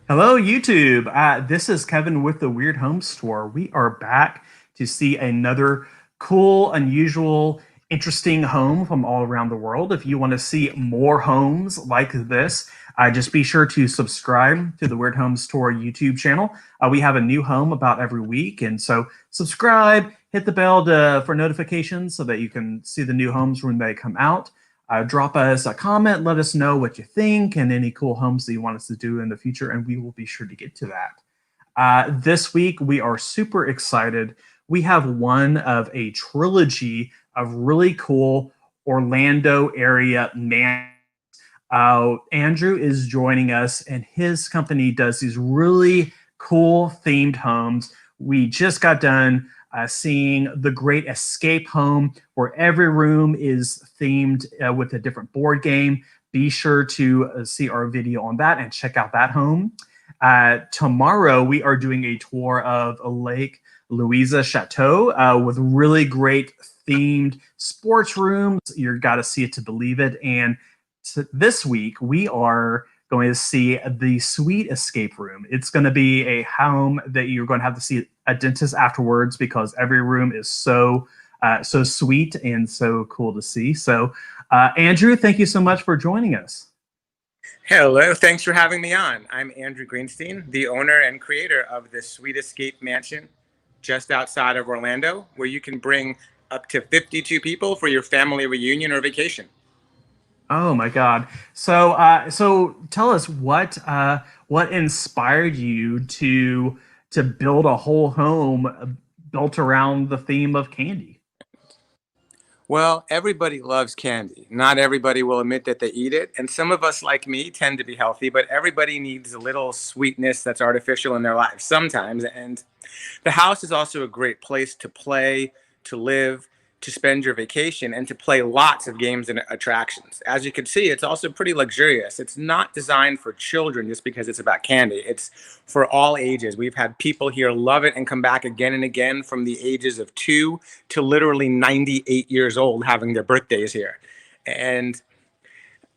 Hello, YouTube. This is Kevin with the Weird Home Store. We are back to see another cool, unusual, interesting home from all around the world. If you want to see more homes like this, just be sure to subscribe to the Weird Home Store YouTube channel. We have a new home about every week, and so subscribe, hit the bell for notifications so that you can see the new homes when they come out. Drop us a comment, let us know what you think and any cool homes that you want us to do in the future, and we will be sure to get to that. This week, we are super excited. We have one of a trilogy of really cool Orlando area man. Andrew is joining us, and his company does these really cool themed homes. We just got done seeing the Great Escape Home, where every room is themed with a different board game. Be sure to see our video on that and check out that home. Tomorrow, we are doing a tour of Lake Louisa Chateau with really great themed sports rooms. You've got to see it to believe it. And this week, we are going to see the Sweet Escape Room. It's going to be a home that you're going to have to see a dentist afterwards because every room is so sweet and so cool to see. So, Andrew, thank you so much for joining us. Hello, thanks for having me on. I'm Andrew Greenstein, the owner and creator of the Sweet Escape Mansion just outside of Orlando, where you can bring up to 52 people for your family reunion or vacation. Oh my God! So tell us what inspired you to build a whole home built around the theme of candy. Well, everybody loves candy. Not everybody will admit that they eat it. And some of us, like me, tend to be healthy, but everybody needs a little sweetness that's artificial in their lives sometimes. And the house is also a great place to play, to live, to spend your vacation, and to play lots of games and attractions. As you can see, it's also pretty luxurious. It's not designed for children just because it's about candy. It's for all ages. We've had people here love it and come back again and again from the ages of 2 to literally 98 years old having their birthdays here. And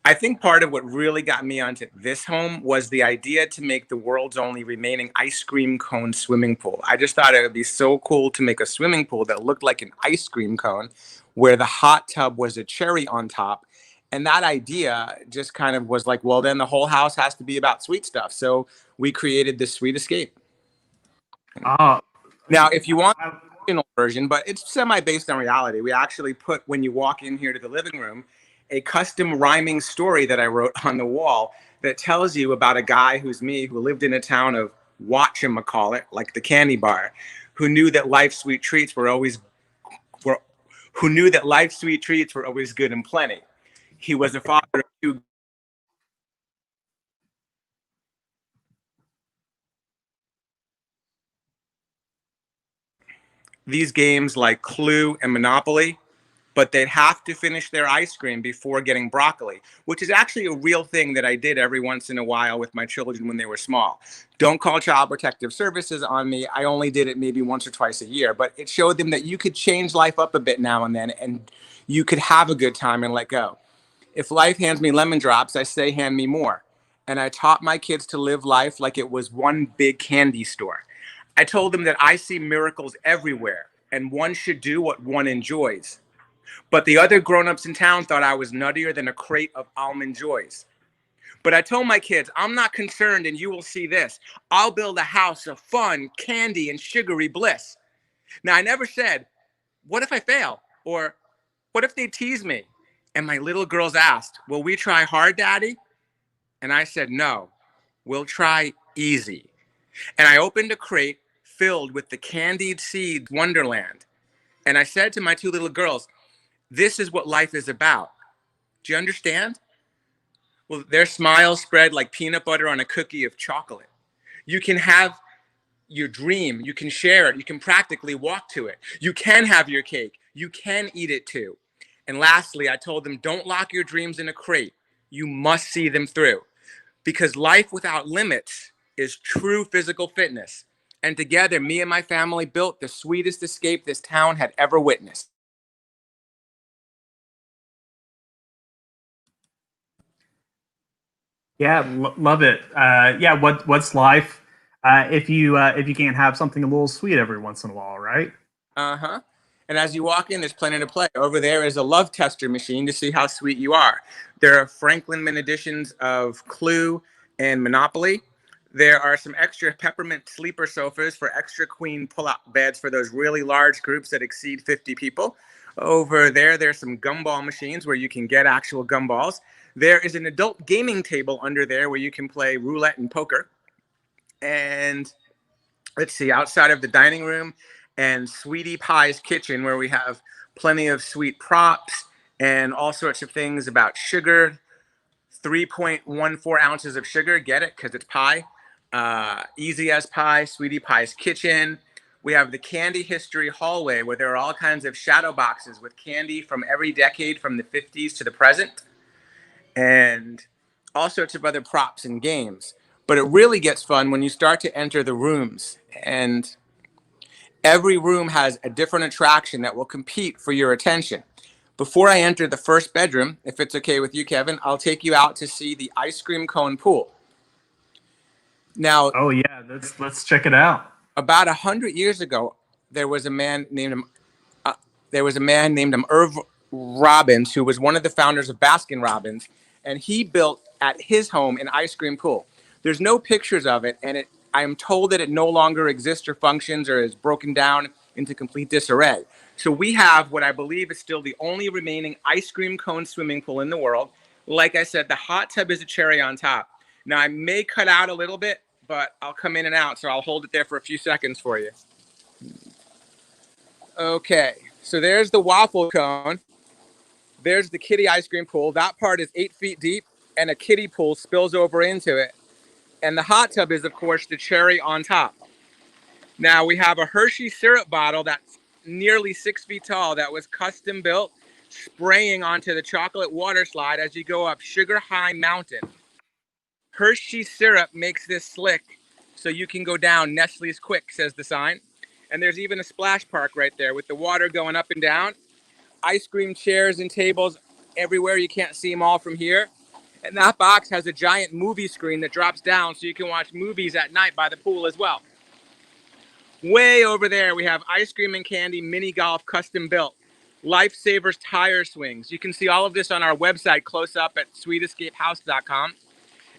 I think part of what really got me onto this home was the idea to make the world's only remaining ice cream cone swimming pool. I just thought it would be so cool to make a swimming pool that looked like an ice cream cone where the hot tub was a cherry on top. And that idea just kind of was like, well, then the whole house has to be about sweet stuff. So we created this Sweet Escape. Ah, Now, if you want the original version, but it's semi-based on reality, we actually put, when you walk in here to the living room, a custom rhyming story that I wrote on the wall that tells you about a guy who's me, who lived in a town of whatchamacallit, like the candy bar, who knew that life's sweet treats were always were, who knew that life's sweet treats were always good and plenty. He was a father of two. These games like Clue and Monopoly, but they'd have to finish their ice cream before getting broccoli, which is actually a real thing that I did every once in a while with my children when they were small. Don't call Child Protective Services on me. I only did it maybe once or twice a year, but it showed them that you could change life up a bit now and then, and you could have a good time and let go. If life hands me lemon drops, I say, hand me more. And I taught my kids to live life like it was one big candy store. I told them that I see miracles everywhere, and one should do what one enjoys. But the other grown-ups in town thought I was nuttier than a crate of almond joys. But I told my kids, I'm not concerned, and you will see this. I'll build a house of fun, candy, and sugary bliss. Now, I never said, what if I fail? Or what if they tease me? And my little girls asked, will we try hard, Daddy? And I said, no, we'll try easy. And I opened a crate filled with the candied seeds wonderland. And I said to my two little girls, this is what life is about. Do you understand? Well, their smiles spread like peanut butter on a cookie of chocolate. You can have your dream, you can share it, you can practically walk to it. You can have your cake, you can eat it too. And lastly, I told them, don't lock your dreams in a crate. You must see them through. Because life without limits is true physical fitness. And together, me and my family built the sweetest escape this town had ever witnessed. Yeah, love it. Yeah, what's life if you can't have something a little sweet every once in a while, right? Uh-huh. And as you walk in, there's plenty to play. Over there is a love tester machine to see how sweet you are. There are Franklin Mint editions of Clue and Monopoly. There are some extra peppermint sleeper sofas for extra queen pull-out beds for those really large groups that exceed 50 people. Over there, there's some gumball machines where you can get actual gumballs. There is an adult gaming table under there where you can play roulette and poker. And let's see, outside of the dining room and Sweetie Pie's kitchen, where we have plenty of sweet props and all sorts of things about sugar. 3.14 ounces of sugar, get it? Because it's pie. Easy as Pie, Sweetie Pie's kitchen. We have the candy history hallway where there are all kinds of shadow boxes with candy from every decade from the 50s to the present, and all sorts of other props and games. But it really gets fun when you start to enter the rooms, and every room has a different attraction that will compete for your attention. Before I enter the first bedroom, if it's okay with you, Kevin, I'll take you out to see the ice cream cone pool. Now, Oh yeah, let's check it out. about 100 years ago, there was a man named uh, Irv Robbins, who was one of the founders of Baskin Robbins, and he built at his home an ice cream pool. There's no pictures of it, and I'm told that it no longer exists or functions or is broken down into complete disarray. So we have what I believe is still the only remaining ice cream cone swimming pool in the world. Like I said, the hot tub is a cherry on top. Now I may cut out a little bit, but I'll come in and out, so I'll hold it there for a few seconds for you. Okay, so there's the waffle cone. There's the kiddie ice cream pool. That part is 8 feet deep, and a kiddie pool spills over into it. And the hot tub is, of course, the cherry on top. Now we have a Hershey syrup bottle that's nearly 6 feet tall that was custom built, spraying onto the chocolate water slide as you go up Sugar High Mountain. Hershey syrup makes this slick so you can go down Nestle's quick, says the sign. And there's even a splash park right there with the water going up and down. Ice cream chairs and tables everywhere. You can't see them all from here. And that box has a giant movie screen that drops down so you can watch movies at night by the pool as well. Way over there, we have ice cream and candy mini golf custom built. Lifesavers tire swings. You can see all of this on our website, close up at sweetescapehouse.com.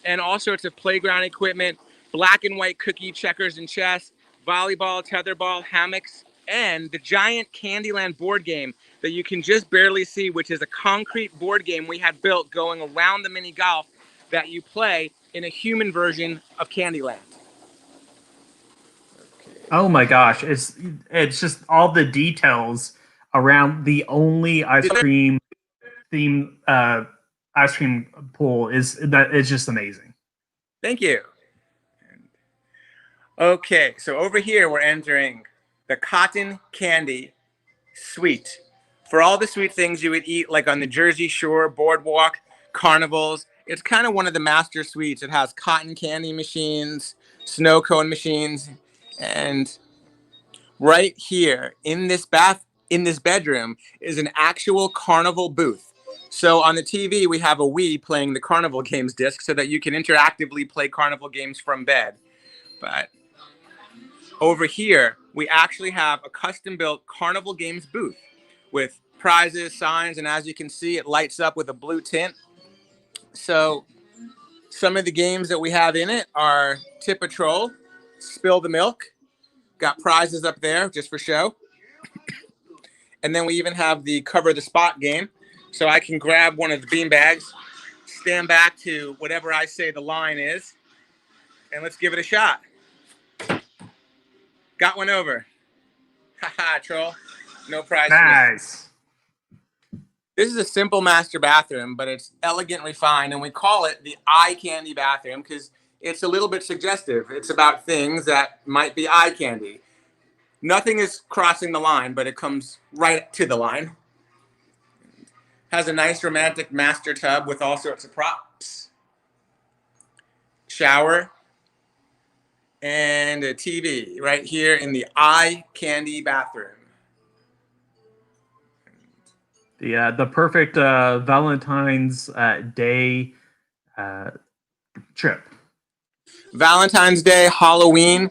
And all sorts of playground equipment, black and white cookie, checkers and chess, volleyball, tetherball, hammocks, and the giant Candyland board game that you can just barely see, which is a concrete board game we had built going around the mini golf that you play in a human version of Candyland. Oh my gosh, it's just all the details around the only ice cream theme ice cream pool is that it's just amazing. Thank you. Okay, so over here we're entering the cotton candy suite. For all the sweet things you would eat, like on the Jersey Shore, boardwalk, carnivals, it's kind of one of the master suites. It has cotton candy machines, snow cone machines, and right here in this bedroom is an actual carnival booth. So on the TV, we have a Wii playing the carnival games disc so that you can interactively play carnival games from bed. But over here, we actually have a custom built carnival games booth with prizes, signs, and as you can see, it lights up with a blue tint. So some of the games that we have in it are Tip a Troll, Spill the Milk, got prizes up there just for show. And then we even have the Cover the Spot game. So I can grab one of the bean bags, stand back to whatever I say the line is, and let's give it a shot. Got one over. Haha, troll. No prize for me. Nice. This is a simple master bathroom, but it's elegant, refined, and we call it the eye candy bathroom because it's a little bit suggestive. It's about things that might be eye candy. Nothing is crossing the line, but it comes right to the line. Has a nice romantic master tub with all sorts of props. Shower. And a TV right here in the eye candy bathroom. The perfect Valentine's Day uh, trip? Valentine's Day, Halloween,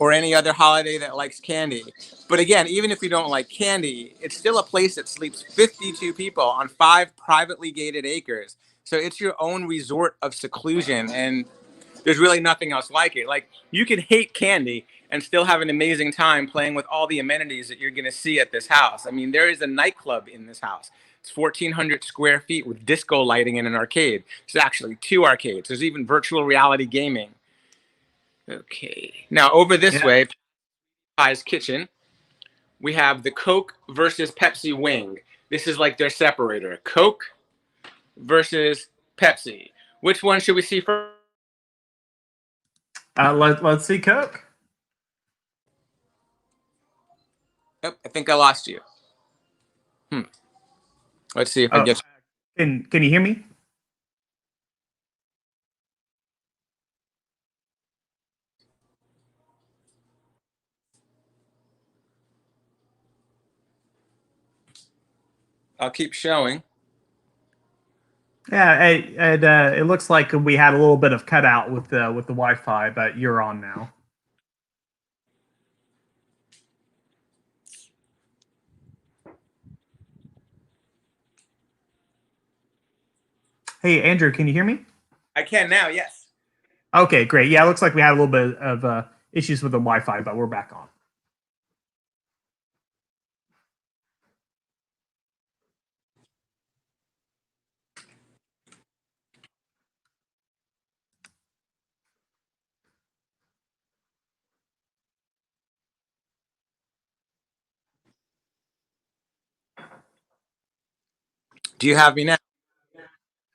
or any other holiday that likes candy. But again, even if you don't like candy, it's still a place that sleeps 52 people on 5 privately gated acres. So it's your own resort of seclusion, and there's really nothing else like it. Like, you can hate candy and still have an amazing time playing with all the amenities that you're going to see at this house. I mean, there is a nightclub in this house. It's 1,400 square feet with disco lighting and an arcade. There's actually 2 arcades. There's even virtual reality gaming. Okay. Now over this Yeah. way, Pie's Kitchen, we have the Coke versus Pepsi wing. This is like their separator. Coke versus Pepsi. Which one should we see first? Let's see Coke. Oh, I think I lost you. Let's see if I Oh, get you. can you hear me? I'll keep showing. Yeah, it looks like we had a little bit of cutout with the Wi-Fi, but you're on now. Hey, Andrew, can you hear me? I can now, yes. Okay, great. Yeah, it looks like we had a little bit of issues with the Wi-Fi, but we're back on. Do you have me now?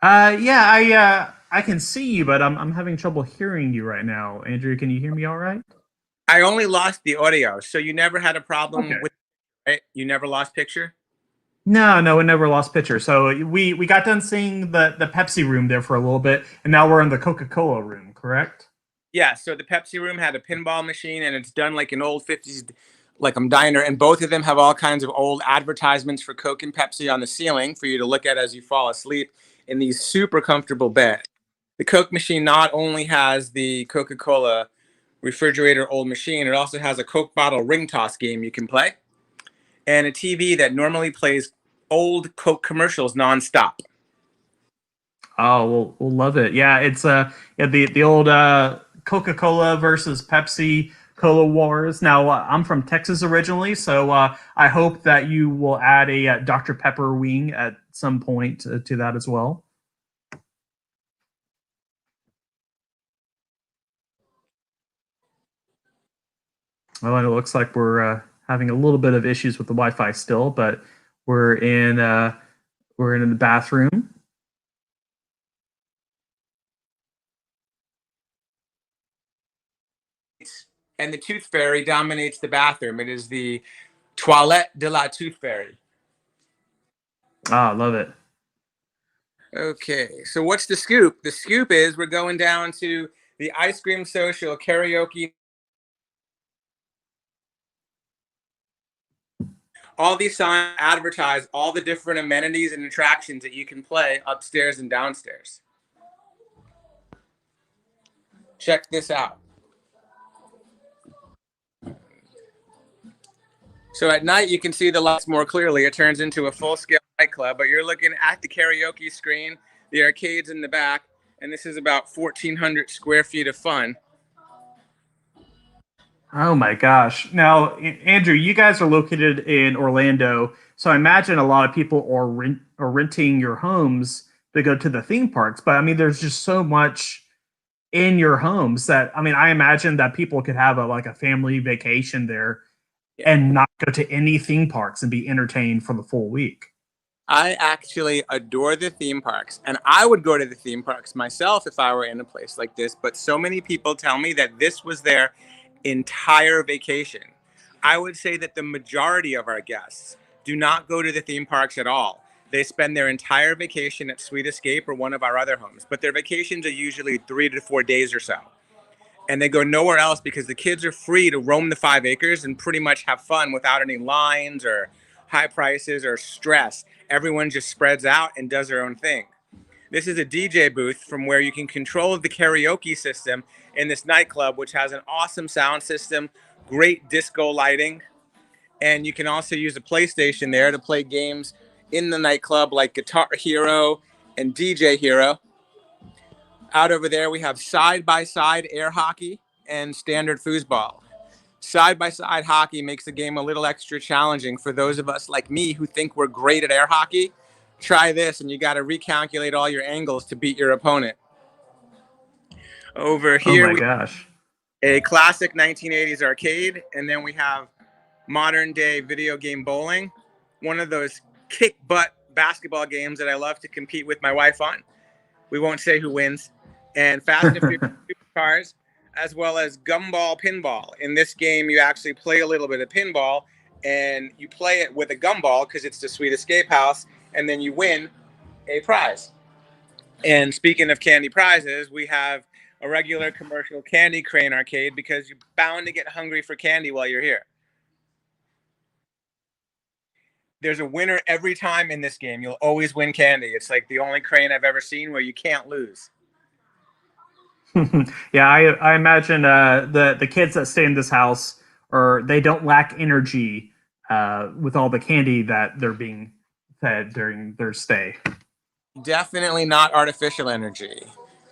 Yeah, I can see you, but I'm having trouble hearing you right now. Andrew, can you hear me all right? I only lost the audio, so you never had a Okay. problem with it? You never lost picture? No, we never lost picture. So we got done seeing the Pepsi room there for a little bit, and now we're in the Coca-Cola room, correct? Yeah, so the Pepsi room had a pinball machine, and it's done like an old 50s diner, and both of them have all kinds of old advertisements for Coke and Pepsi on the ceiling for you to look at as you fall asleep in these super comfortable beds. The Coke machine not only has the Coca-Cola refrigerator old machine, it also has a Coke bottle ring toss game you can play, and a TV that normally plays old Coke commercials nonstop. Oh, we'll love it. Yeah, it's yeah, the old Coca-Cola versus Pepsi Cola Wars. Now, I'm from Texas originally, so I hope that you will add a Dr. Pepper wing at some point to that as well. Well, it looks like we're having a little bit of issues with the Wi-Fi still, but we're in uh, we're in the bathroom. And the Tooth Fairy dominates the bathroom. It is the Toilette de la Tooth Fairy. Ah, love it. Okay, so what's the scoop? The scoop is we're going down to the ice cream social karaoke. All these signs advertise all the different amenities and attractions that you can play upstairs and downstairs. Check this out. So at night, you can see the lights more clearly. It turns into a full-scale nightclub, but you're looking at the karaoke screen, the arcades in the back, and this is about 1,400 square feet of fun. Oh my gosh. Now, Andrew, you guys are located in Orlando, so I imagine a lot of people are renting your homes to go to the theme parks. But I mean, there's just so much in your homes that I mean, I imagine that people could have a family vacation there Yeah. and not go to any theme parks and be entertained for the full week. I actually adore the theme parks, and I would go to the theme parks myself if I were in a place like this. But so many people tell me that this was their entire vacation. I would say that the majority of our guests do not go to the theme parks at all. They spend their entire vacation at Sweet Escape or one of our other homes, but their vacations are usually 3 to 4 days or so. And they go nowhere else because the kids are free to roam the 5 acres and pretty much have fun without any lines or high prices or stress. Everyone just spreads out and does their own thing. This is a DJ booth from where you can control the karaoke system in this nightclub, which has an awesome sound system, great disco lighting, and you can also use a PlayStation there to play games in the nightclub like Guitar Hero and DJ Hero. Out over there, we have side-by-side air hockey and standard foosball. Side-by-side hockey makes the game a little extra challenging for those of us like me who think we're great at air hockey. Try this, and you got to recalculate all your angles to beat your opponent. Over Oh here, my we gosh. have a classic 1980s arcade, and then we have modern day video game bowling, one of those kick butt basketball games that I love to compete with my wife on. We won't say who wins. And Fast and Furious cars, as well as gumball pinball. In this game, you actually play a little bit of pinball, and you play it with a gumball because it's the Sweet Escape House, and then you win a prize. And speaking of candy prizes, we have a regular commercial candy crane arcade because you're bound to get hungry for candy while you're here. There's a winner every time in this game. You'll always win candy. It's like the only crane I've ever seen where you can't lose. Yeah, I imagine the kids that stay in this house, or they don't lack energy with all the candy that they're being fed during their stay. Definitely not artificial energy.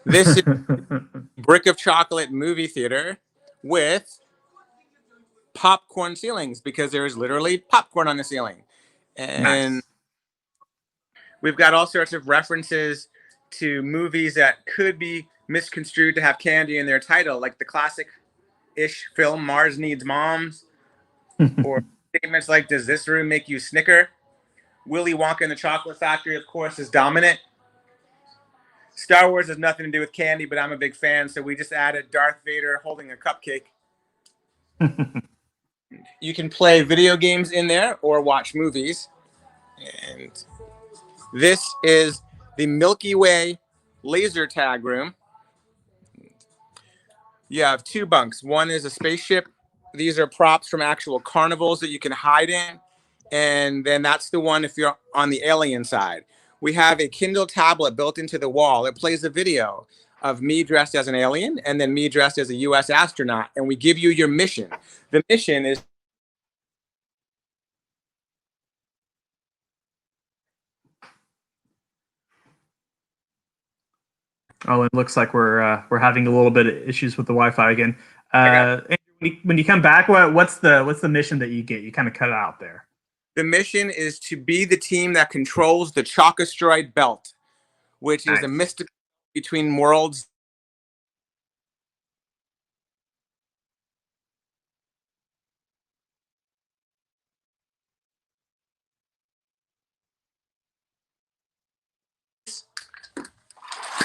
This is Brick of Chocolate movie theater with popcorn ceilings because there is literally popcorn on the ceiling. And Nice. we've got all sorts of references to movies that could be misconstrued to have candy in their title, like the classic-ish film Mars Needs Moms, or statements like, does this room make you snicker? Willy Wonka and the Chocolate Factory, of course, is dominant. Star Wars has nothing to do with candy, but I'm a big fan, so we just added Darth Vader holding a cupcake. You can play video games in there or watch movies. And this is the Milky Way laser tag room. You have two bunks. One is a spaceship. These are props from actual carnivals that you can hide in. And then that's the one if you're on the alien side. We have a Kindle tablet built into the wall. It plays a video of me dressed as an alien and then me dressed as a US astronaut. And we give you your mission. The mission is Oh, it looks like we're having a little bit of issues with the Wi-Fi again. When you come back, what's the mission that you get? You kind of cut it out there. the mission is to be the team that controls the Chalkastroid belt, which is a mystical between worlds.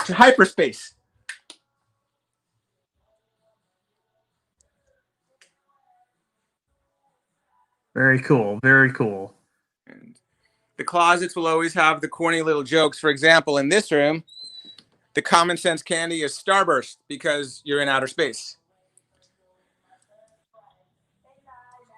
To hyperspace. Very cool. Very cool. And the closets will always have the corny little jokes. For example, in this room, the common sense candy is Starburst because you're in outer space.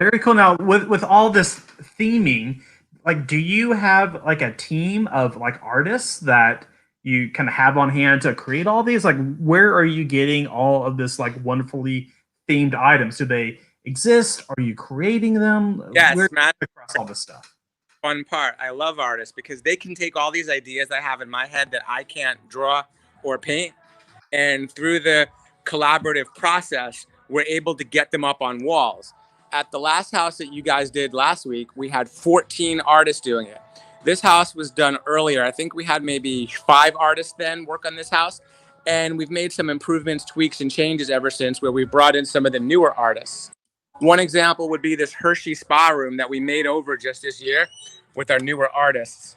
Very cool. Now, with all this theming, like, do you have like a team of like artists that you kind of have on hand to create all these? Like, where are you getting all of this like wonderfully themed items? Do they exist? Are you creating them? Yes, Where Matt. across all this stuff? Fun part. I love artists because they can take all these ideas I have in my head that I can't draw or paint, and through the collaborative process, we're able to get them up on walls. At the last house that you guys did last week, we had 14 artists doing it. This house was done earlier. I think we had maybe 5 artists then work on this house, and we've made some improvements, tweaks, and changes ever since, where we brought in some of the newer artists. One example would be this Hershey spa room that we made over just this year with our newer artists.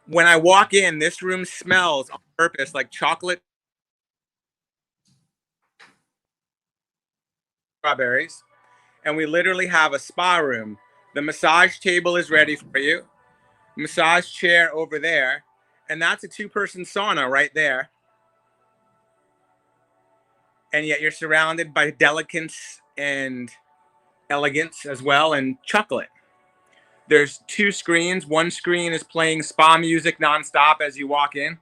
When I walk in, this room smells on purpose like chocolate, strawberries, and we literally have a spa room. The massage table is ready for you, massage chair over there, and that's a 2-person sauna right there. And yet you're surrounded by delicance and elegance as well, and chocolate. There's 2 screens. One screen is playing spa music nonstop as you walk in.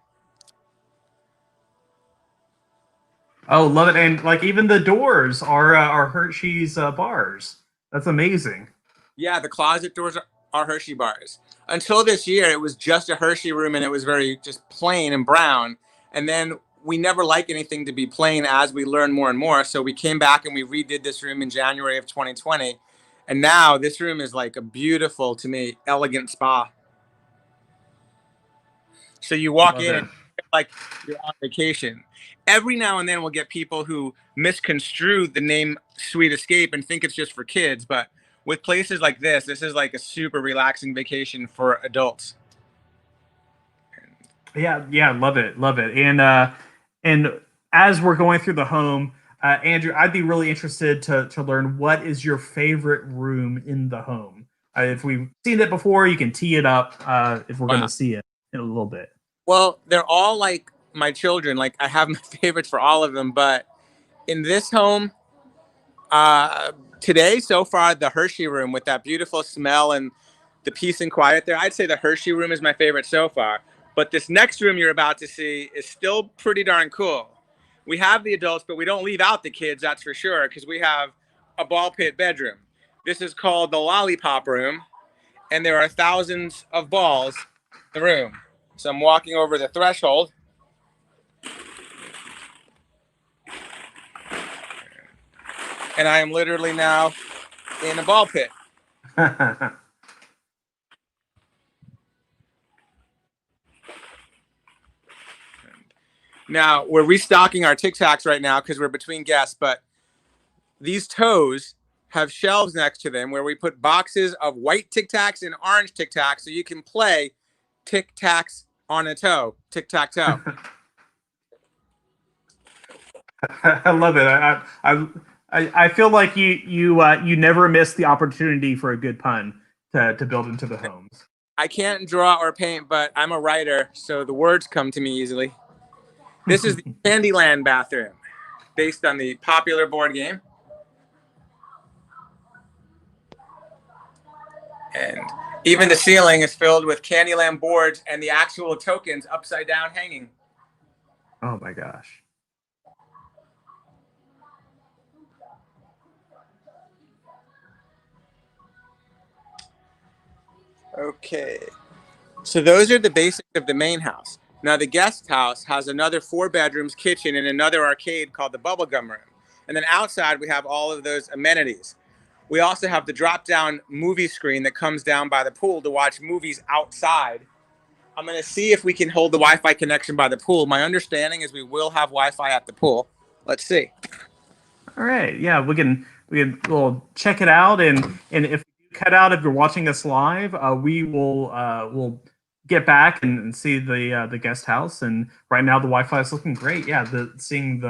Oh, love it! And like even the doors are Hershey's bars. That's amazing. Yeah, the closet doors are Hershey bars. Until this year, it was just a Hershey room, and it was very just plain and brown. And then we never like anything to be plain as we learn more and more. So we came back and we redid this room in January of 2020. And now this room is like a beautiful, to me, elegant spa. So you walk Love in it. and like you're on vacation. Every now and then we'll get people who misconstrue the name Sweet Escape and think it's just for kids. But with places like this is like a super relaxing vacation for adults. Yeah, yeah, love it, love it. And as we're going through the home, Andrew, I'd be really interested to learn what is your favorite room in the home. If we've seen it before, you can tee it up. If we're going Wow. to see it in a little bit. Well, they're all like my children. Like I have my favorites for all of them. But in this home, uh, today so far, the Hershey room with that beautiful smell and the peace and quiet there, I'd say the Hershey room is my favorite so far. But this next room you're about to see is still pretty darn cool. We have the adults, but we don't leave out the kids, that's for sure, because we have a ball pit bedroom. This is called the lollipop room, and there are thousands of balls in the room. So I'm walking over the threshold. And I am literally now in a ball pit. Now, we're restocking our Tic Tacs right now because we're between guests, but these toes have shelves next to them where we put boxes of white Tic Tacs and orange Tic Tacs so you can play Tic Tacs on a toe, tic tac toe. I love it. I feel like you never miss the opportunity for a good pun to build into the homes. I can't draw or paint, but I'm a writer, so the words come to me easily. This is the Candyland bathroom, based on the popular board game. And even the ceiling is filled with Candyland boards and the actual tokens upside down hanging. Oh my gosh. Okay. So those are the basics of the main house. Now the guest house has another 4 bedrooms, kitchen, and another arcade called the Bubblegum Room. And then outside we have all of those amenities. We also have the drop-down movie screen that comes down by the pool to watch movies outside. I'm going to see if we can hold the Wi-Fi connection by the pool. My understanding is we will have Wi-Fi at the pool. Let's see. All right. Yeah, we'll check it out, and if you cut out, if you're watching us live, we'll get back and see the guest house. And right now the Wi-Fi is looking great. Yeah, seeing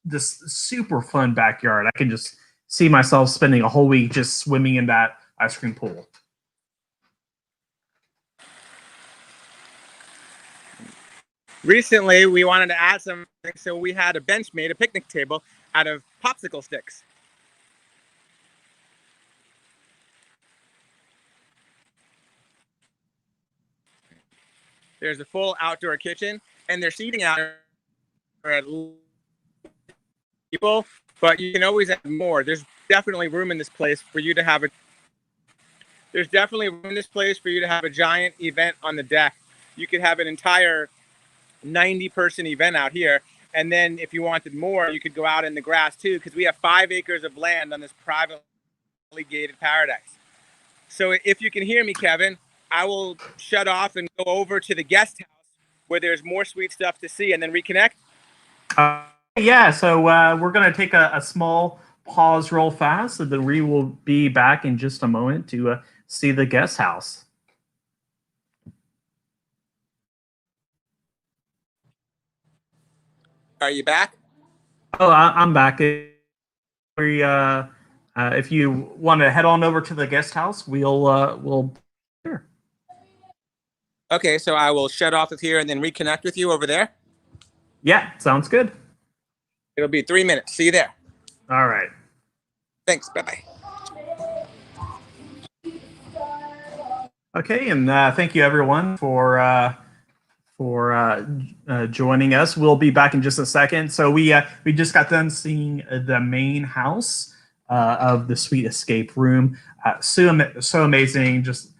this super fun backyard. I can just see myself spending a whole week just swimming in that ice cream pool. Recently, we wanted to add something, so we had a bench made, a picnic table, out of popsicle sticks. There's a full outdoor kitchen, and they're seating out at people, but you can always add more. There's definitely room in this place for you to have a. There's definitely room in this place for you to have a giant event on the deck. You could have an entire 90-person event out here. And then if you wanted more, you could go out in the grass too, because we have 5 acres of land on this privately gated paradise. So if you can hear me, Kevin, I will shut off and go over to the guest house where there's more sweet stuff to see and then reconnect. Yeah, so we're going to take a small pause real fast, and then we will be back in just a moment to see the guest house. Are you back? Oh, I'm back. If you want to head on over to the guest house, we'll here. Okay, so I will shut off with here and then reconnect with you over there. Yeah, sounds good. It'll be 3 minutes. See you there. All right. Thanks. Bye-bye. Okay, and thank you everyone for joining us. We'll be back in just a second. So we just got done seeing the main house of the Sweet Escape room. So amazing. Just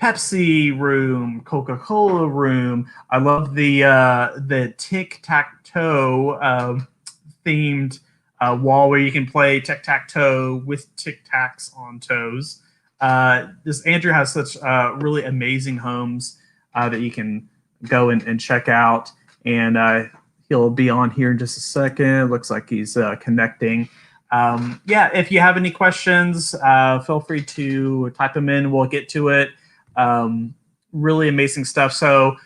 Pepsi room, Coca Cola room. I love the tic tac toe themed wall where you can play tic tac toe with tic tacs on toes. This Andrew has such really amazing homes that you can go and check out. And he'll be on here in just a second. Looks like he's connecting. Yeah, if you have any questions, feel free to type them in. We'll get to it. Really amazing stuff. So,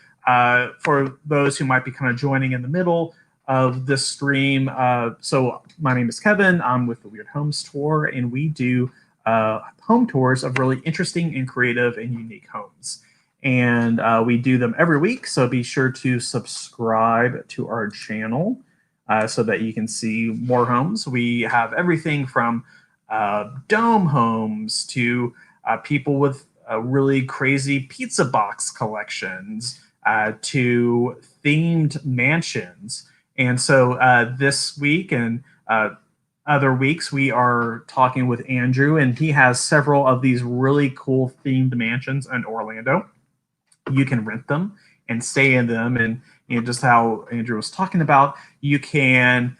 for those who might be kind of joining in the middle of this stream, so my name is Kevin. I'm with the Weird Homes Tour, and we do home tours of really interesting and creative and unique homes. And we do them every week. So be sure to subscribe to our channel so that you can see more homes. We have everything from dome homes to people with really crazy pizza box collections to themed mansions. And so this week and other weeks, we are talking with Andrew, and he has several of these really cool themed mansions in Orlando. You can rent them and stay in them, and just how Andrew was talking about, you can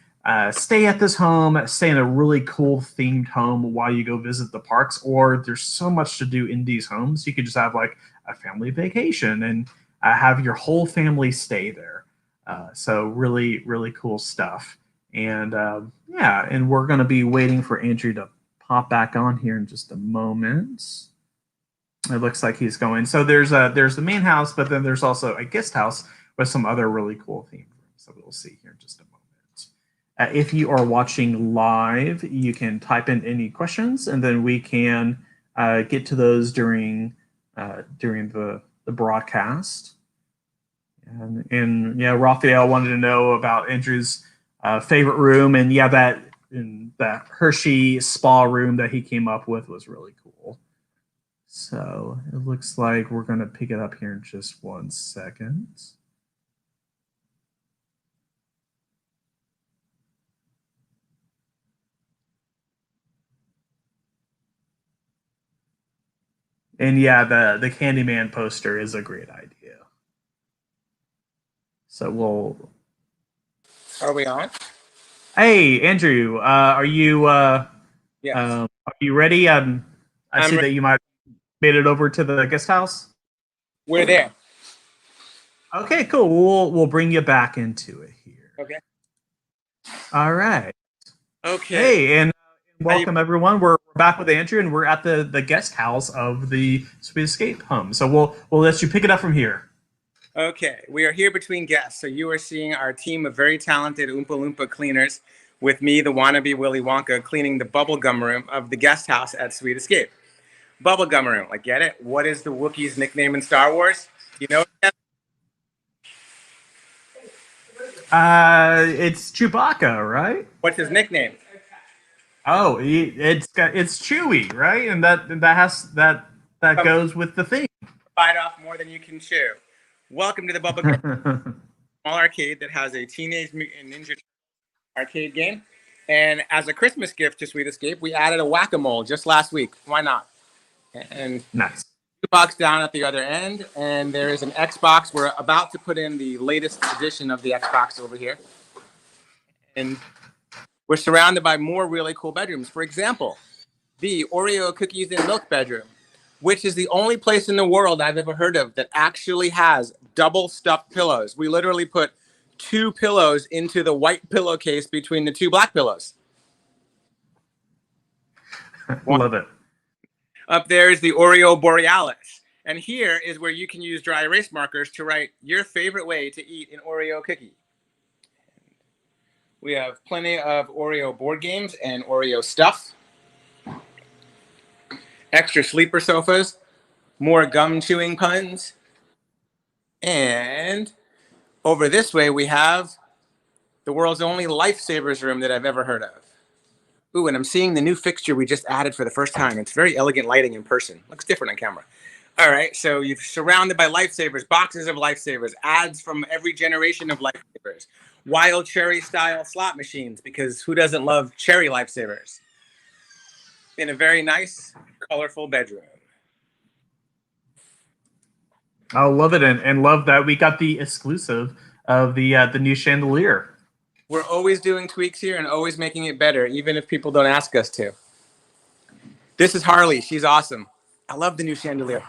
stay at this home, stay in a really cool themed home while you go visit the parks. Or there's so much to do in these homes, you could just have like a family vacation and have your whole family stay there. So really cool stuff. And yeah, and we're going to be waiting for Andrew to pop back on here in just a moment. It looks like he's going. So there's the main house, but then there's also a guest house with some other really cool themed rooms that we'll see here in just a moment. If you are watching live, you can type in any questions, and then we can get to those during the broadcast. And yeah, Raphael wanted to know about Andrew's favorite room, and yeah, that Hershey spa room that he came up with was really cool. So it looks like we're going to pick it up here in just 1 second. And yeah, the Candyman poster is a great idea. So we'll. Are we on? Hey, Andrew, Yes. are you ready? I I'm see ready. that you might have made it over to the guest house. We're there. Okay, cool. We'll bring you back into it here. Okay. All right. Okay. Hey, and How you? welcome everyone. We're back with Andrew, and we're at the guest house of the Sweet Escape home. So we'll let you pick it up from here. Okay. We are here between guests. So you are seeing our team of very talented Oompa Loompa cleaners with me, the wannabe Willy Wonka, cleaning the bubblegum room of the guest house at Sweet Escape. Bubblegum room. Like, get it? What is the Wookiee's nickname in Star Wars? You know? It's Chewbacca, right? What's his nickname? Oh, it's Chewy, right? And that goes with the theme. Bite off more than you can chew. Welcome to the Bubblegum Small arcade that has a Teenage Mutant Ninja arcade game. And as a Christmas gift to Sweet Escape, we added a whack-a-mole just last week. Why not? And Nice. box down at the other end, and there is an Xbox. We're about to put in the latest edition of the Xbox over here. And we're surrounded by more really cool bedrooms. For example, the Oreo cookies and milk bedroom, which is the only place in the world I've ever heard of that actually has double stuffed pillows. We literally put 2 pillows into the white pillowcase between the 2 black pillows. Love it. Up there is the Oreo Borealis. And here is where you can use dry erase markers to write your favorite way to eat an Oreo cookie. We have plenty of Oreo board games and Oreo stuff. Extra sleeper sofas, more gum chewing puns. And over this way, we have the world's only lifesavers room that I've ever heard of. Ooh, and I'm seeing the new fixture we just added for the first time. It's very elegant lighting in person. Looks different on camera. All right, so you're surrounded by lifesavers, boxes of lifesavers, ads from every generation of lifesavers, wild cherry style slot machines, because who doesn't love cherry lifesavers? In a very nice, colorful bedroom. I love it, and love that we got the exclusive of the new chandelier. We're always doing tweaks here and always making it better, even if people don't ask us to. This is Harley. She's awesome. I love the new chandelier.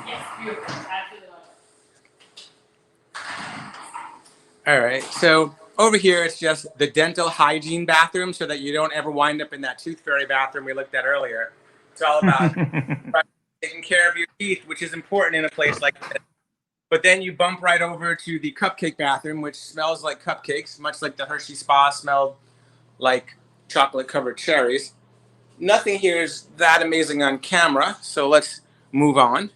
Yes, beautiful. Absolutely love it. All right, so over here it's just the dental hygiene bathroom, so that you don't ever wind up in that tooth fairy bathroom we looked at earlier. It's all about taking care of your teeth, which is important in a place like this. But then you bump right over to the cupcake bathroom, which smells like cupcakes, much like the Hershey Spa smelled like chocolate covered cherries. Nothing here is that amazing on camera, so let's move on.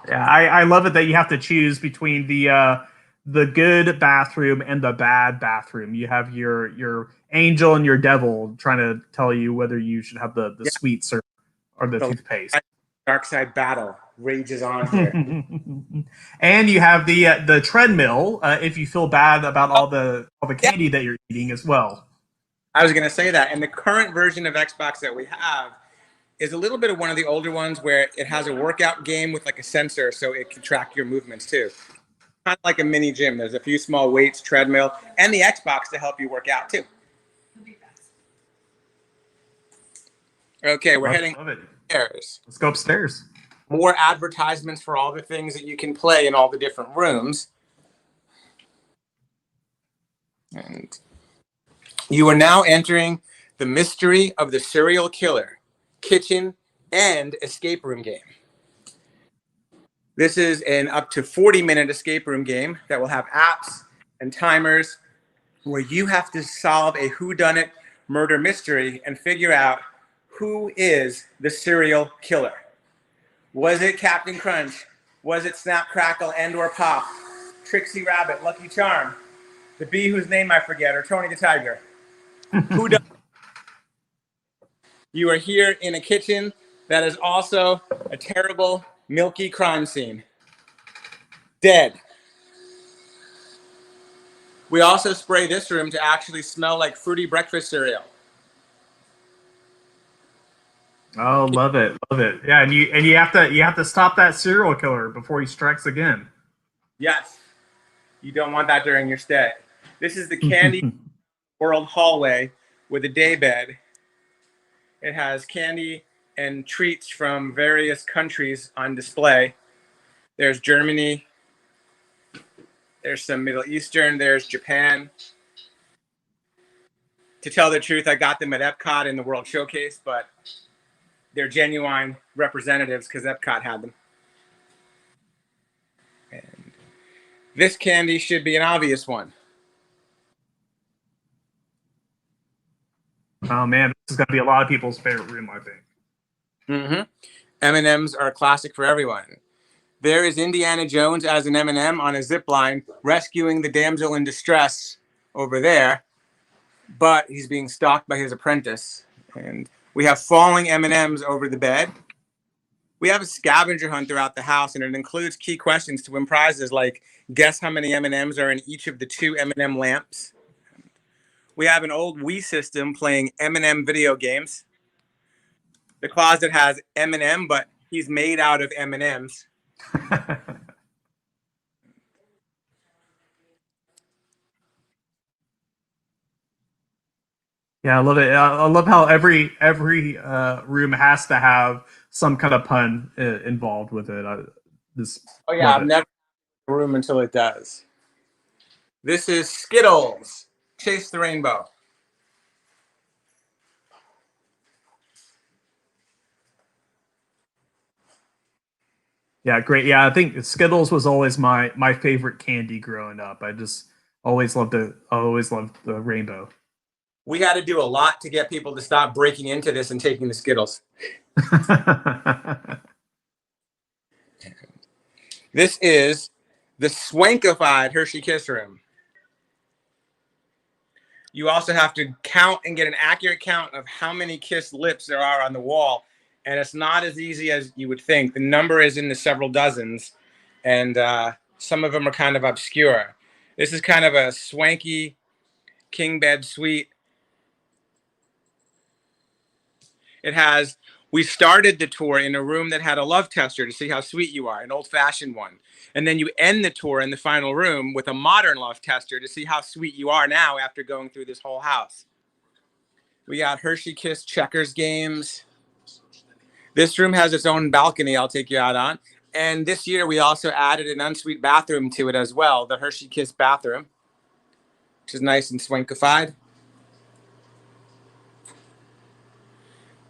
Yeah, I love it that you have to choose between the good bathroom and the bad bathroom. You have your angel and your devil trying to tell you whether you should have the Yeah, sweets or the toothpaste. dark side battle rages on here. And you have the treadmill if you feel bad about all the Yeah, candy that you're eating as well. I was going to say that. And the current version of Xbox that we have is a little bit of one of the older ones where it has a workout game with like a sensor, so it can track your movements too. Kind of like a mini gym. There's a few small weights, treadmill, and the Xbox to help you work out too. Okay, we're Love, heading love it. upstairs. Let's go upstairs. More advertisements for all the things that you can play in all the different rooms. And you are now entering the mystery of the serial killer, kitchen, and escape room game. This is an up to 40-minute escape room game that will have apps and timers where you have to solve a whodunit murder mystery and figure out who is the serial killer. Was it Captain Crunch? Was it Snap, Crackle, and or Pop? Trixie Rabbit, Lucky Charm, the bee whose name I forget, or Tony the Tiger? Who does? You are here in a kitchen that is also a terrible, milky crime scene. Dead. We also spray this room to actually smell like fruity breakfast cereal. Oh, love it, love it. Yeah, and you have to stop that serial killer before he strikes again. Yes, you don't want that during your stay. This is the Candy World hallway with a day bed. It has candy and treats from various countries on display. There's Germany. There's some Middle Eastern. There's Japan. To tell the truth, I got them at Epcot in the World Showcase, but they're genuine representatives because Epcot had them. And this candy should be an obvious one. Oh man, this is gonna be a lot of people's favorite room, I think. Mm-hmm. M&Ms are a classic for everyone. There is Indiana Jones as an M&M on a zip line rescuing the damsel in distress over there, but he's being stalked by his apprentice. And we have falling M&Ms over the bed. We have a scavenger hunt throughout the house, and it includes key questions to win prizes like guess how many M&Ms are in each of the 2 M&M lamps. We have an old Wii system playing M&M video games. The closet has M&M, but he's made out of M&Ms. Yeah, I love it. I love how every room has to have some kind of pun involved with it. I just Oh yeah, love I've it. never had a room until it does. This is Skittles. Chase the rainbow. Yeah, great. Yeah, I think Skittles was always my favorite candy growing up. I just always loved the rainbow. We had to do a lot to get people to stop breaking into this and taking the Skittles. This is the swankified Hershey Kiss Room. You also have to count and get an accurate count of how many kissed lips there are on the wall and it's not as easy as you would think. The number is in the several dozens, and some of them are kind of obscure. This is kind of a swanky king bed suite. We started the tour in a room that had a love tester to see how sweet you are, an old-fashioned one. And then you end the tour in the final room with a modern love tester to see how sweet you are now after going through this whole house. We got Hershey Kiss checkers games. This room has its own balcony I'll take you out on. And this year we also added an ensuite bathroom to it as well, the Hershey Kiss bathroom, which is nice and swankified.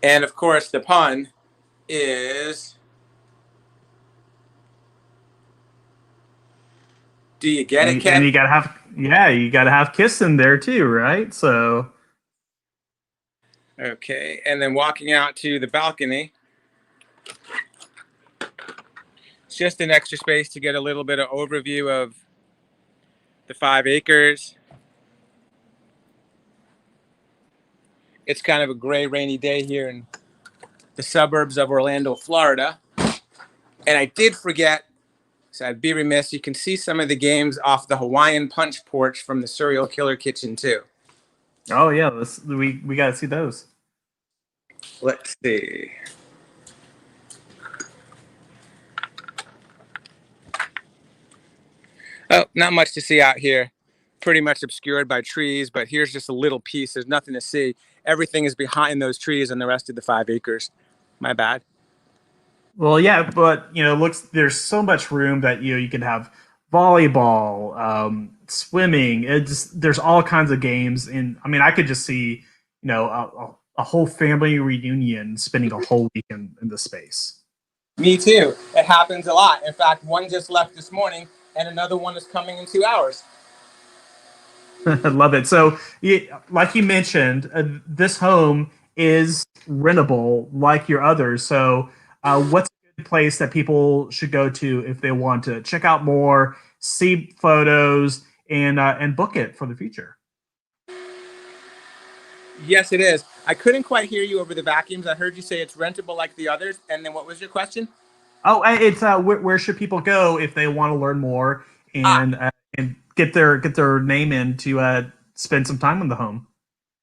And of course, the pun is, do you get it, Ken? And you gotta have Kiss in there too, right? So okay, and then walking out to the balcony, it's just an extra space to get a little bit of overview of the 5 acres. It's kind of a gray, rainy day here in the suburbs of Orlando, Florida. And I did forget, so I'd be remiss, you can see some of the games off the Hawaiian Punch porch from the Serial Killer Kitchen too. oh yeah, we gotta see those. Let's see. Oh, not much to see out here. Pretty much obscured by trees, but here's just a little piece. There's nothing to see. Everything is behind those trees and the rest of the 5 acres. My bad. Well, yeah, but there's so much room that you can have volleyball, swimming. There's all kinds of games, and I mean, I could just see a whole family reunion spending a whole weekend in the space. Me too. It happens a lot. In fact, one just left this morning, and another one is coming in 2 hours. I love it. So, like you mentioned, this home is rentable like your others. So, what's a good place that people should go to if they want to check out more, see photos, and book it for the future? Yes, it is. I couldn't quite hear you over the vacuums. I heard you say it's rentable like the others. And then what was your question? Oh, it's where should people go if they want to learn more and get their name in to spend some time in the home?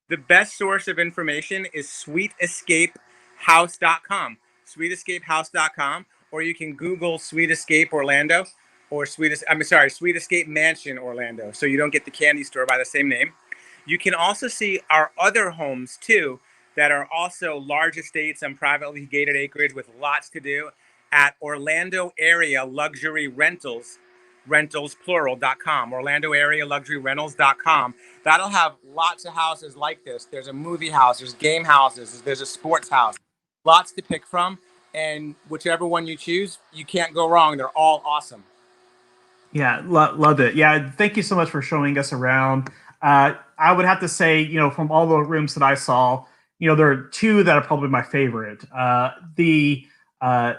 The best source of information is sweetescapehouse.com. Sweetescapehouse.com, or you can Google Sweet Escape Orlando or Sweet Escape Mansion Orlando, so you don't get the candy store by the same name. You can also see our other homes too that are also large estates and privately gated acreage with lots to do at Orlando Area Luxury Rentals plural.com, Orlando Area Luxury Rentals.com. That'll have lots of houses like this. There's a movie house, there's game houses, there's a sports house, lots to pick from. And whichever one you choose, you can't go wrong. They're all awesome. Yeah, love it. Yeah, thank you so much for showing us around. I would have to say, from all the rooms that I saw, there are 2 that are probably my favorite. The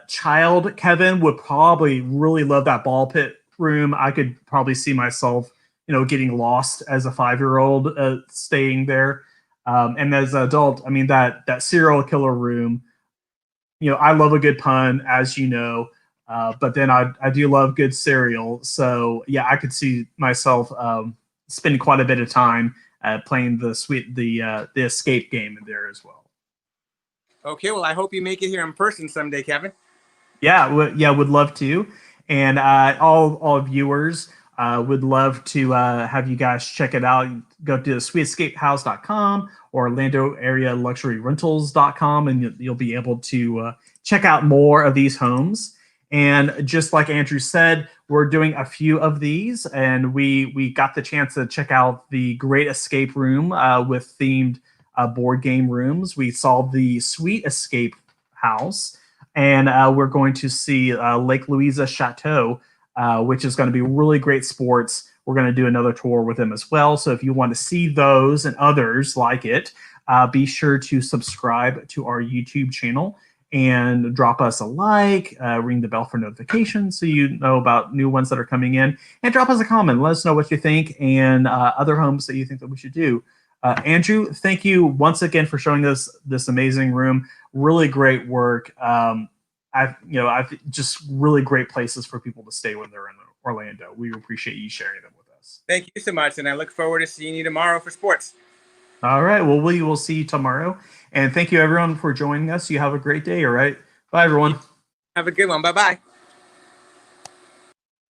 child Kevin would probably really love that ball pit room. I could probably see myself, getting lost as a 5-year-old staying there. And as an adult, I mean that serial killer room. I love a good pun, as you know, but then I do love good cereal. So yeah, I could see myself spending quite a bit of time playing the escape game in there as well. Okay, well, I hope you make it here in person someday, Kevin. Yeah, would love to. And all viewers would love to have you guys check it out. Go to sweetescapehouse.com or Orlando Area Luxury Rentals.com, and you'll be able to check out more of these homes. And just like Andrew said, we're doing a few of these, and we got the chance to check out the Great Escape Room with themed board game rooms. We saw the Sweet Escape House, and we're going to see Lake Louisa Chateau, which is going to be really great sports. We're going to do another tour with them as well. So if you want to see those and others like it, be sure to subscribe to our YouTube channel and drop us a like, ring the bell for notifications so you know about new ones that are coming in, and drop us a comment. Let us know what you think and other homes that you think that we should do. Andrew, thank you once again for showing us this amazing room. Really great work. I've just really great places for people to stay when they're in Orlando. We appreciate you sharing them with us. Thank you so much, and I look forward to seeing you tomorrow for sports. All right. Well, we will see you tomorrow. And thank you, everyone, for joining us. You have a great day. All right. Bye, everyone. Have a good one. Bye-bye.